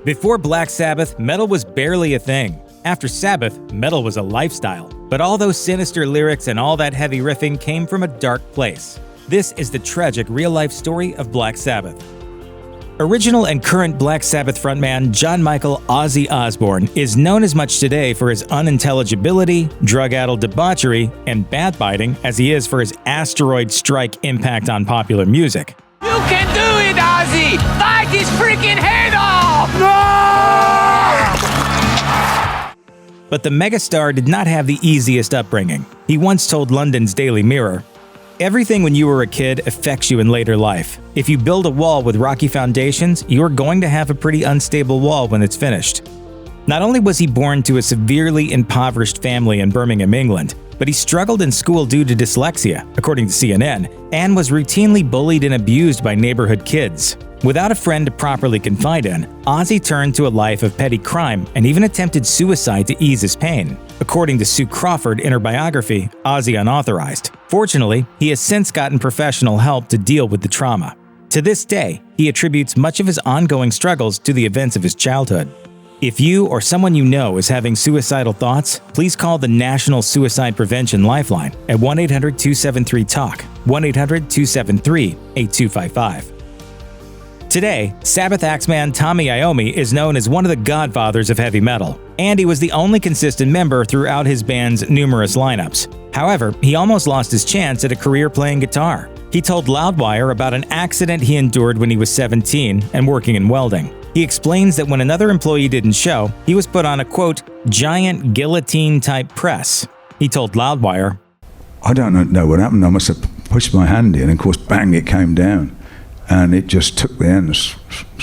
Before Black Sabbath, metal was barely a thing. After Sabbath, metal was a lifestyle. But all those sinister lyrics and all that heavy riffing came from a dark place. This is the tragic real-life story of Black Sabbath. Original and current Black Sabbath frontman John Michael Ozzy Osbourne is known as much today for his unintelligibility, drug-addled debauchery, and backbiting as he is for his asteroid strike impact on popular music. You can do it, Ozzy! Bite his freaking head off! No! But the megastar did not have the easiest upbringing. He once told London's Daily Mirror, "Everything when you were a kid affects you in later life. If you build a wall with rocky foundations, you are going to have a pretty unstable wall when it's finished." Not only was he born to a severely impoverished family in Birmingham, England, but he struggled in school due to dyslexia, according to CNN, and was routinely bullied and abused by neighborhood kids. Without a friend to properly confide in, Ozzy turned to a life of petty crime and even attempted suicide to ease his pain. According to Sue Crawford in her biography, Ozzy Unauthorized. Fortunately, he has since gotten professional help to deal with the trauma. To this day, he attributes much of his ongoing struggles to the events of his childhood. If you or someone you know is having suicidal thoughts, please call the National Suicide Prevention Lifeline at 1-800-273-TALK, 1-800-273-8255. Today, Sabbath axeman Tommy Iommi is known as one of the godfathers of heavy metal, and he was the only consistent member throughout his band's numerous lineups. However, he almost lost his chance at a career playing guitar. He told Loudwire about an accident he endured when he was 17 and working in welding. He explains that when another employee didn't show, he was put on a, quote, giant guillotine-type press. He told Loudwire, "I don't know what happened. I must have pushed my hand in, and of course, bang, it came down. And it just took the ends.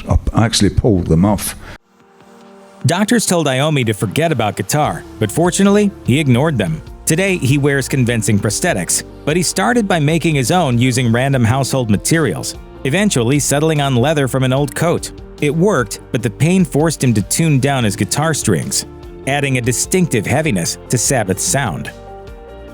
I actually pulled them off." Doctors told Iommi to forget about guitar, but fortunately, he ignored them. Today, he wears convincing prosthetics, but he started by making his own using random household materials, eventually settling on leather from an old coat. It worked, but the pain forced him to tune down his guitar strings, adding a distinctive heaviness to Sabbath's sound.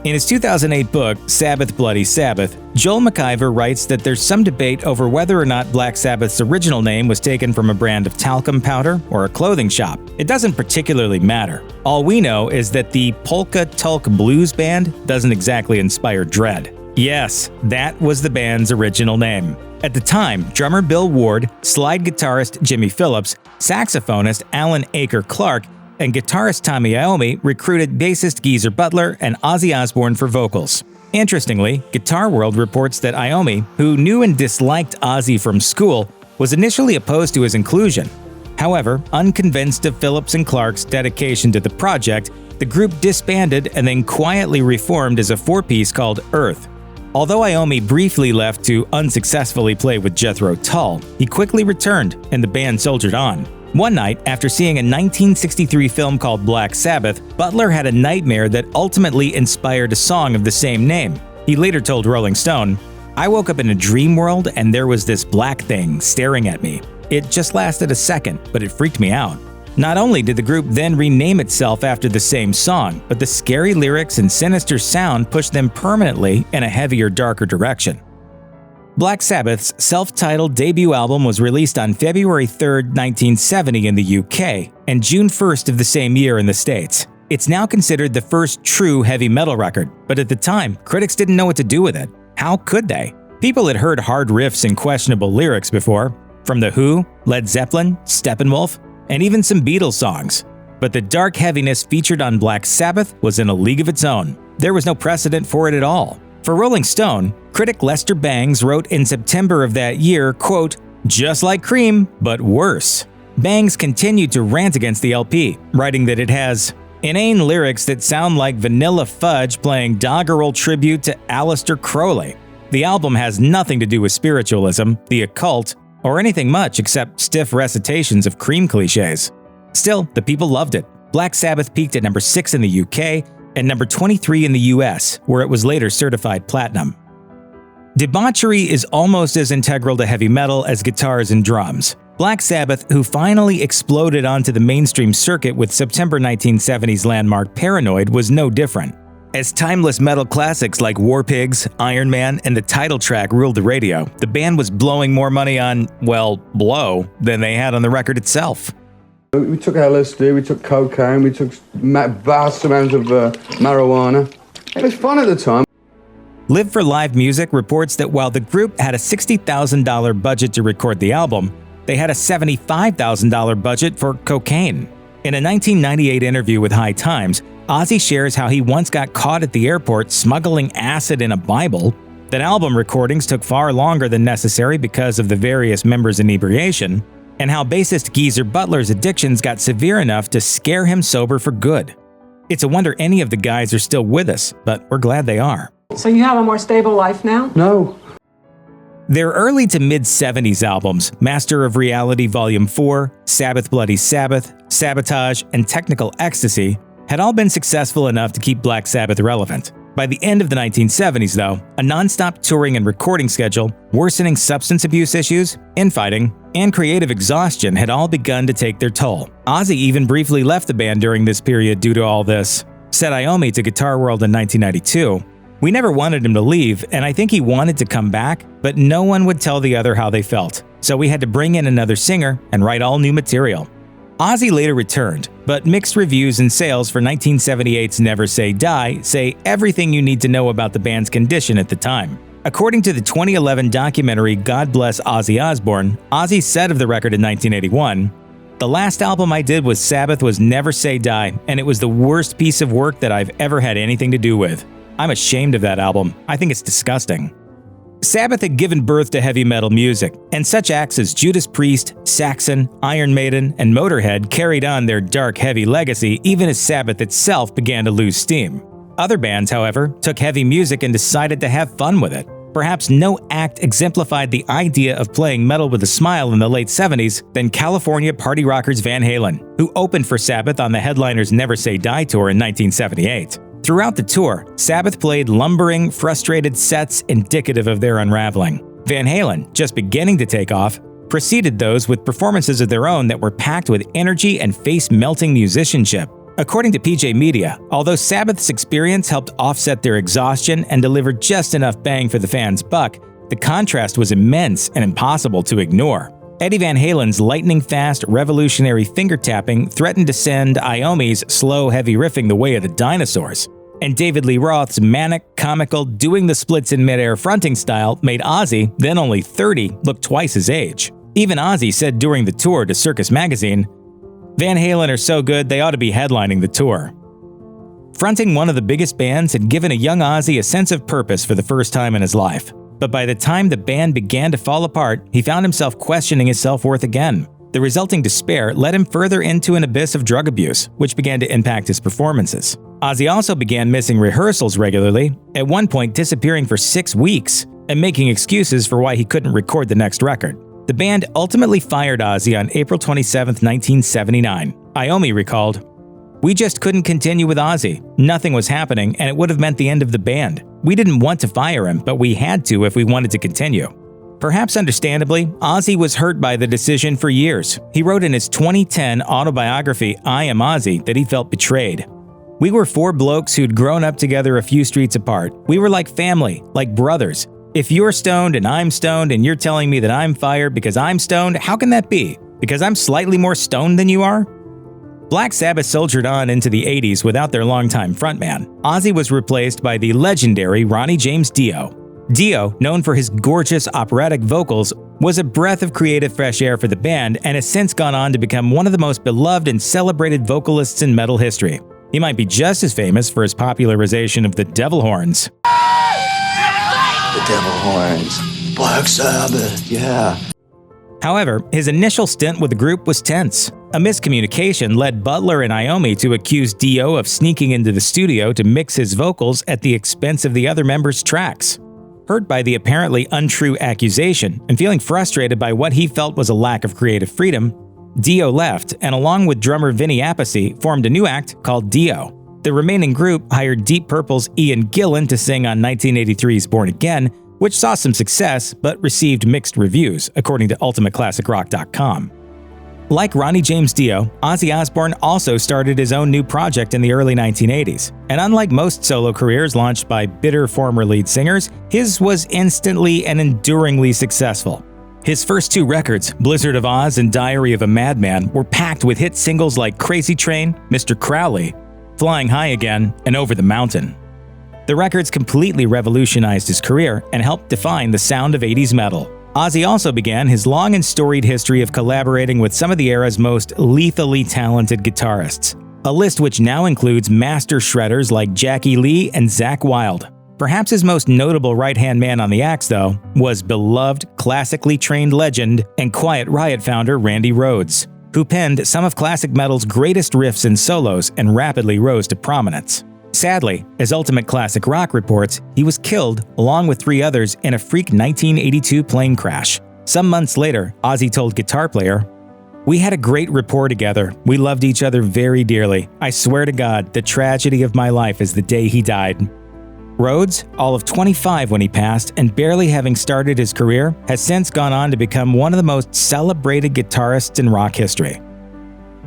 In his 2008 book, Sabbath Bloody Sabbath, Joel McIver writes that there's some debate over whether or not Black Sabbath's original name was taken from a brand of talcum powder or a clothing shop. It doesn't particularly matter. All we know is that the Polka Tulk Blues Band doesn't exactly inspire dread. Yes, that was the band's original name. At the time, drummer Bill Ward, slide guitarist Jimmy Phillips, saxophonist Alan Aker Clark, and guitarist Tommy Iommi recruited bassist Geezer Butler and Ozzy Osbourne for vocals. Interestingly, Guitar World reports that Iommi, who knew and disliked Ozzy from school, was initially opposed to his inclusion. However, unconvinced of Phillips and Clark's dedication to the project, the group disbanded and then quietly reformed as a four-piece called Earth. Although Iommi briefly left to unsuccessfully play with Jethro Tull, he quickly returned and the band soldiered on. One night, after seeing a 1963 film called Black Sabbath, Butler had a nightmare that ultimately inspired a song of the same name. He later told Rolling Stone, "I woke up in a dream world and there was this black thing staring at me. It just lasted a second, but it freaked me out." Not only did the group then rename itself after the same song, but the scary lyrics and sinister sound pushed them permanently in a heavier, darker direction. Black Sabbath's self-titled debut album was released on February 3, 1970 in the UK and June 1st of the same year in the States. It's now considered the first true heavy metal record, but at the time, critics didn't know what to do with it. How could they? People had heard hard riffs and questionable lyrics before, from The Who, Led Zeppelin, Steppenwolf, and even some Beatles songs. But the dark heaviness featured on Black Sabbath was in a league of its own. There was no precedent for it at all. For Rolling Stone, critic Lester Bangs wrote in September of that year, quote, "Just like Cream, but worse." Bangs continued to rant against the LP, writing that it has inane lyrics that sound like Vanilla Fudge playing doggerel tribute to Aleister Crowley. The album has nothing to do with spiritualism, the occult, or anything much except stiff recitations of Cream cliches. Still, the people loved it. Black Sabbath peaked at number 6 in the UK and number 23 in the US, where it was later certified platinum. Debauchery is almost as integral to heavy metal as guitars and drums. Black Sabbath, who finally exploded onto the mainstream circuit with September 1970's landmark Paranoid, was no different. As timeless metal classics like War Pigs, Iron Man, and the title track ruled the radio, the band was blowing more money on, well, blow, than they had on the record itself. We took LSD, we took cocaine, we took vast amounts of marijuana. It was fun at the time. Live for Live Music reports that while the group had a $60,000 budget to record the album, they had a $75,000 budget for cocaine. In a 1998 interview with High Times, Ozzy shares how he once got caught at the airport smuggling acid in a Bible, that album recordings took far longer than necessary because of the various members' inebriation, and how bassist Geezer Butler's addictions got severe enough to scare him sober for good. It's a wonder any of the guys are still with us, but we're glad they are. So you have a more stable life now? No. Their early to mid-70s albums, Master of Reality Volume 4, Sabbath Bloody Sabbath, Sabotage, and Technical Ecstasy, had all been successful enough to keep Black Sabbath relevant. By the end of the 1970s, though, a non-stop touring and recording schedule, worsening substance abuse issues, infighting, and creative exhaustion had all begun to take their toll. Ozzy even briefly left the band during this period due to all this. Said Iommi to Guitar World in 1992, "We never wanted him to leave, and I think he wanted to come back, but no one would tell the other how they felt. So we had to bring in another singer and write all new material." Ozzy later returned, but mixed reviews and sales for 1978's Never Say Die say everything you need to know about the band's condition at the time. According to the 2011 documentary God Bless Ozzy Osbourne, Ozzy said of the record in 1981, "The last album I did with Sabbath was Never Say Die, and it was the worst piece of work that I've ever had anything to do with. I'm ashamed of that album. I think it's disgusting." Sabbath had given birth to heavy metal music, and such acts as Judas Priest, Saxon, Iron Maiden, and Motorhead carried on their dark, heavy legacy even as Sabbath itself began to lose steam. Other bands, however, took heavy music and decided to have fun with it. Perhaps no act exemplified the idea of playing metal with a smile in the late 70s than California party rockers Van Halen, who opened for Sabbath on the headliner's Never Say Die tour in 1978. Throughout the tour, Sabbath played lumbering, frustrated sets indicative of their unraveling. Van Halen, just beginning to take off, preceded those with performances of their own that were packed with energy and face-melting musicianship. According to PJ Media, although Sabbath's experience helped offset their exhaustion and delivered just enough bang for the fans' buck, the contrast was immense and impossible to ignore. Eddie Van Halen's lightning-fast, revolutionary finger-tapping threatened to send Iommi's slow, heavy riffing the way of the dinosaurs. And David Lee Roth's manic, comical, doing the splits in midair fronting style made Ozzy, then only 30, look twice his age. Even Ozzy said during the tour to Circus Magazine, "Van Halen are so good they ought to be headlining the tour." Fronting one of the biggest bands had given a young Ozzy a sense of purpose for the first time in his life. But by the time the band began to fall apart, he found himself questioning his self-worth again. The resulting despair led him further into an abyss of drug abuse, which began to impact his performances. Ozzy also began missing rehearsals regularly, at one point disappearing for 6 weeks, and making excuses for why he couldn't record the next record. The band ultimately fired Ozzy on April 27, 1979. Iommi recalled, "We just couldn't continue with Ozzy. Nothing was happening, and it would have meant the end of the band. We didn't want to fire him, but we had to if we wanted to continue." Perhaps understandably, Ozzy was hurt by the decision for years. He wrote in his 2010 autobiography, I Am Ozzy, that he felt betrayed. "We were 4 blokes who'd grown up together a few streets apart. We were like family, like brothers. If you're stoned and I'm stoned and you're telling me that I'm fired because I'm stoned, how can that be? Because I'm slightly more stoned than you are?" Black Sabbath soldiered on into the 80s without their longtime frontman. Ozzy was replaced by the legendary Ronnie James Dio. Dio, known for his gorgeous operatic vocals, was a breath of creative fresh air for the band and has since gone on to become one of the most beloved and celebrated vocalists in metal history. He might be just as famous for his popularization of the devil horns. The devil horns. Black Sabbath, yeah. However, his initial stint with the group was tense. A miscommunication led Butler and Iommi to accuse Dio of sneaking into the studio to mix his vocals at the expense of the other members' tracks. Hurt by the apparently untrue accusation and feeling frustrated by what he felt was a lack of creative freedom, Dio left and along with drummer Vinny Appice formed a new act called Dio. The remaining group hired Deep Purple's Ian Gillan to sing on 1983's Born Again, which saw some success but received mixed reviews, according to UltimateClassicRock.com. Like Ronnie James Dio, Ozzy Osbourne also started his own new project in the early 1980s, and unlike most solo careers launched by bitter former lead singers, his was instantly and enduringly successful. His first two records, Blizzard of Oz and Diary of a Madman, were packed with hit singles like Crazy Train, Mr. Crowley, Flying High Again, and Over the Mountain. The records completely revolutionized his career and helped define the sound of 80s metal. Ozzy also began his long and storied history of collaborating with some of the era's most lethally talented guitarists, a list which now includes master shredders like Jackie Lee and Zakk Wylde. Perhaps his most notable right-hand man on the axe, though, was beloved, classically trained legend and Quiet Riot founder Randy Rhoads, who penned some of classic metal's greatest riffs and solos and rapidly rose to prominence. Sadly, as Ultimate Classic Rock reports, he was killed along with 3 others in a freak 1982 plane crash. Some months later, Ozzy told guitar player, "We had a great rapport together. We loved each other very dearly. I swear to God, the tragedy of my life is the day he died." Rhoads, all of 25 when he passed and barely having started his career, has since gone on to become one of the most celebrated guitarists in rock history.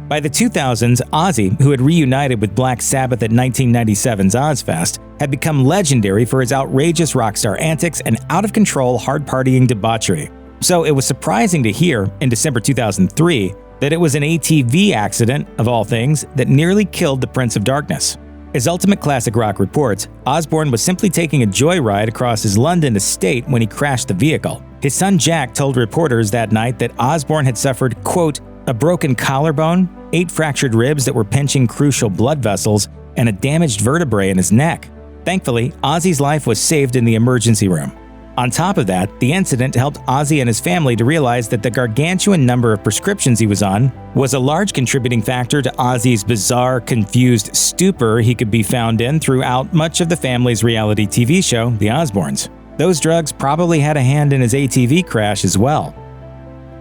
By the 2000s, Ozzy, who had reunited with Black Sabbath at 1997's Ozfest, had become legendary for his outrageous rockstar antics and out-of-control hard-partying debauchery. So it was surprising to hear, in December 2003, that it was an ATV accident, of all things, that nearly killed the Prince of Darkness. As Ultimate Classic Rock reports, Osbourne was simply taking a joyride across his London estate when he crashed the vehicle. His son Jack told reporters that night that Osbourne had suffered, quote, a broken collarbone, 8 fractured ribs that were pinching crucial blood vessels, and a damaged vertebrae in his neck. Thankfully, Ozzy's life was saved in the emergency room. On top of that, the incident helped Ozzy and his family to realize that the gargantuan number of prescriptions he was on was a large contributing factor to Ozzy's bizarre, confused stupor he could be found in throughout much of the family's reality TV show, The Osbournes. Those drugs probably had a hand in his ATV crash as well.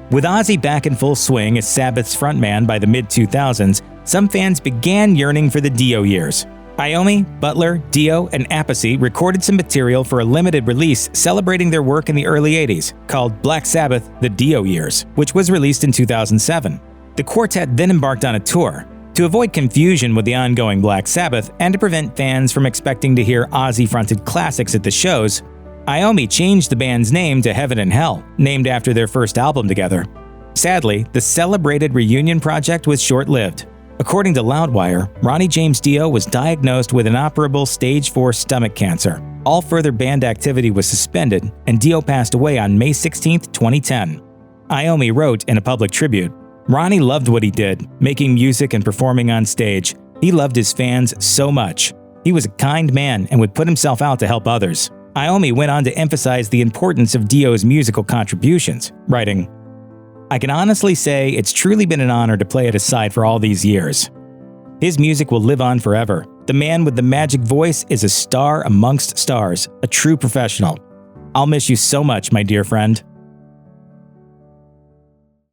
With Ozzy back in full swing as Sabbath's frontman by the mid-2000s, some fans began yearning for the Dio years. Iommi, Butler, Dio, and Appice recorded some material for a limited release celebrating their work in the early 80s, called Black Sabbath: The Dio Years, which was released in 2007. The quartet then embarked on a tour. To avoid confusion with the ongoing Black Sabbath and to prevent fans from expecting to hear Ozzy-fronted classics at the shows, Iommi changed the band's name to Heaven and Hell, named after their first album together. Sadly, the celebrated reunion project was short-lived. According to Loudwire, Ronnie James Dio was diagnosed with inoperable stage 4 stomach cancer. All further band activity was suspended, and Dio passed away on May 16, 2010. Iommi wrote in a public tribute, "Ronnie loved what he did, making music and performing on stage. He loved his fans so much. He was a kind man and would put himself out to help others." Iommi went on to emphasize the importance of Dio's musical contributions, writing, "I can honestly say it's truly been an honor to play at his side for all these years. His music will live on forever. The man with the magic voice is a star amongst stars, a true professional. I'll miss you so much, my dear friend."